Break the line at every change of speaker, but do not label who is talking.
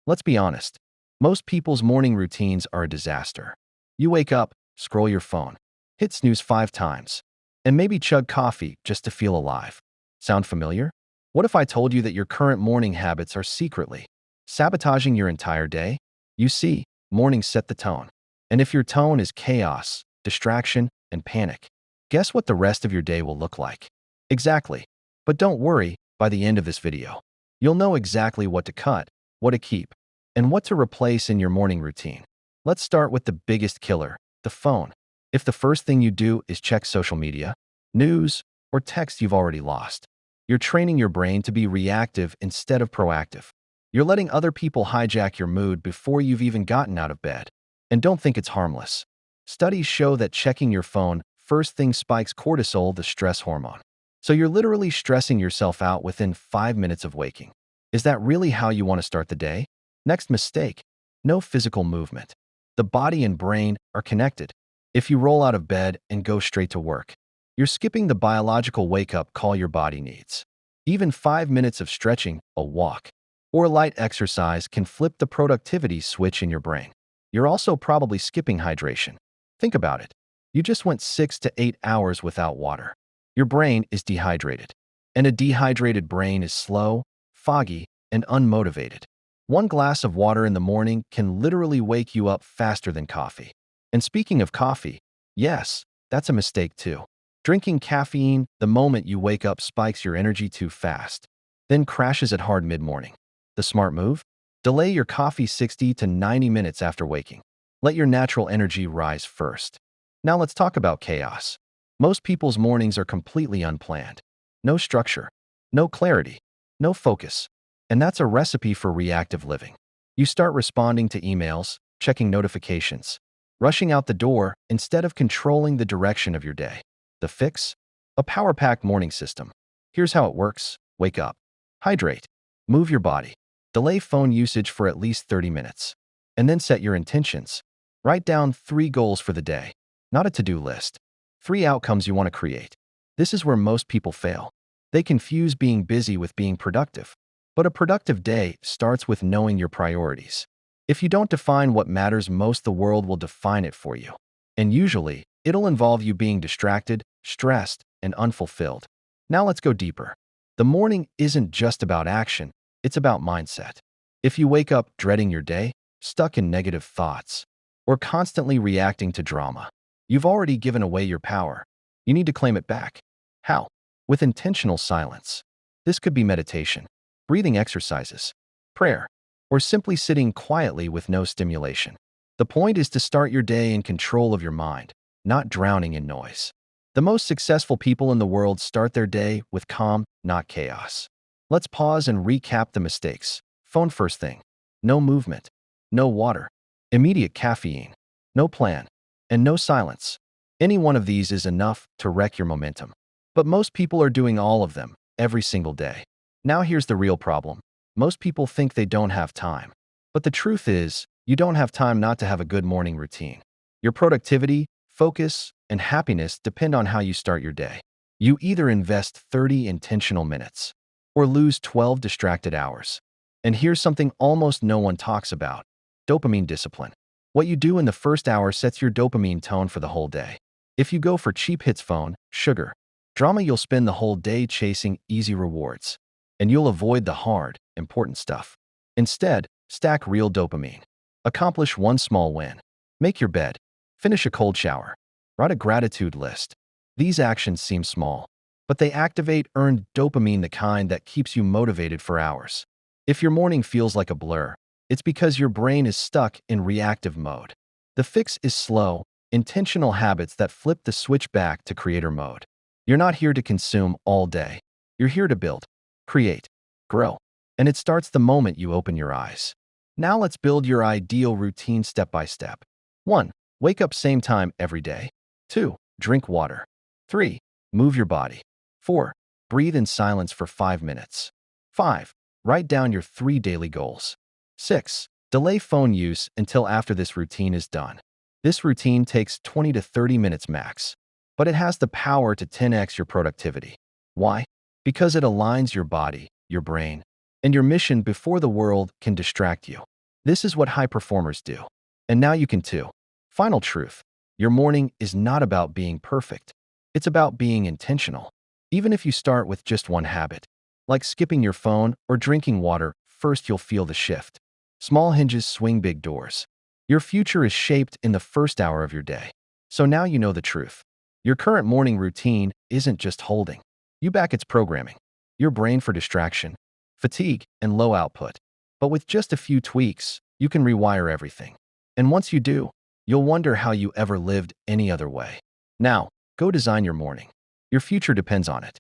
Let's be honest. Most people's morning routines are a disaster. You wake up, scroll your phone, hit snooze 5 times, and maybe chug coffee just to feel alive. Sound familiar? What if I told you that your current morning habits are secretly sabotaging your entire day? You see, mornings set the tone. And if your tone is chaos, distraction, and panic, guess what the rest of your day will look like? Exactly. But don't worry, by the end of this video, you'll know exactly what to cut, what to keep, and what to replace in your morning routine. Let's start with the biggest killer, the phone. If the first thing you do is check social media, news, or text you've already lost, you're training your brain to be reactive instead of proactive. You're letting other people hijack your mood before you've even gotten out of bed. And don't think it's harmless. Studies show that checking your phone first thing spikes cortisol, the stress hormone. So you're literally stressing yourself out within 5 minutes of waking. Is that really how you want to start the day? Next mistake, no physical movement. The body and brain are connected. If you roll out of bed and go straight to work, you're skipping the biological wake-up call your body needs. Even 5 minutes of stretching, a walk, or light exercise can flip the productivity switch in your brain. You're also probably skipping hydration. Think about it. You just went 6 to 8 hours without water. Your brain is dehydrated. And a dehydrated brain is slow, foggy, and unmotivated. One glass of water in the morning can literally wake you up faster than coffee. And speaking of coffee, yes, that's a mistake too. Drinking caffeine the moment you wake up spikes your energy too fast, then crashes at hard mid-morning. The smart move? Delay your coffee 60 to 90 minutes after waking. Let your natural energy rise first. Now let's talk about chaos. Most people's mornings are completely unplanned. No structure, no clarity, no focus. And that's a recipe for reactive living. You start responding to emails, checking notifications, rushing out the door instead of controlling the direction of your day. The fix? A power-packed morning system. Here's how it works. Wake up. Hydrate. Move your body. Delay phone usage for at least 30 minutes. And then set your intentions. Write down 3 goals for the day, not a to-do list. 3 outcomes you want to create. This is where most people fail. They confuse being busy with being productive. But a productive day starts with knowing your priorities. If you don't define what matters most, the world will define it for you. And usually, it'll involve you being distracted, stressed, and unfulfilled. Now let's go deeper. The morning isn't just about action, it's about mindset. If you wake up dreading your day, stuck in negative thoughts, or constantly reacting to drama, you've already given away your power. You need to claim it back. How? With intentional silence. This could be meditation, breathing exercises, prayer, or simply sitting quietly with no stimulation. The point is to start your day in control of your mind, not drowning in noise. The most successful people in the world start their day with calm, not chaos. Let's pause and recap the mistakes. Phone first thing. No movement. No water. Immediate caffeine. No plan. And no silence. Any one of these is enough to wreck your momentum. But most people are doing all of them every single day. Now here's the real problem. Most people think they don't have time. But the truth is, you don't have time not to have a good morning routine. Your productivity, focus, and happiness depend on how you start your day. You either invest 30 intentional minutes or lose 12 distracted hours. And here's something almost no one talks about: dopamine discipline. What you do in the first hour sets your dopamine tone for the whole day. If you go for cheap hits, phone, sugar, drama, you'll spend the whole day chasing easy rewards, and you'll avoid the hard, important stuff. Instead, stack real dopamine. Accomplish one small win. Make your bed. Finish a cold shower. Write a gratitude list. These actions seem small, but they activate earned dopamine, the kind that keeps you motivated for hours. If your morning feels like a blur, it's because your brain is stuck in reactive mode. The fix is slow, intentional habits that flip the switch back to creator mode. You're not here to consume all day. You're here to build, create, grow. And it starts the moment you open your eyes. Now let's build your ideal routine step by step. 1. Wake up same time every day. 2. Drink water. 3. Move your body. 4. Breathe in silence for 5 minutes. 5. Write down your 3 daily goals. 6. Delay phone use until after this routine is done. This routine takes 20 to 30 minutes max, but it has the power to 10x your productivity. Why? Because it aligns your body, your brain, and your mission before the world can distract you. This is what high performers do. And now you can too. Final truth. Your morning is not about being perfect. It's about being intentional. Even if you start with just one habit, like skipping your phone or drinking water, first you'll feel the shift. Small hinges swing big doors. Your future is shaped in the first hour of your day. So now you know the truth. Your current morning routine isn't just holding you back, it's programming your brain for distraction, fatigue, and low output. But with just a few tweaks, you can rewire everything. And once you do, you'll wonder how you ever lived any other way. Now, go design your morning. Your future depends on it.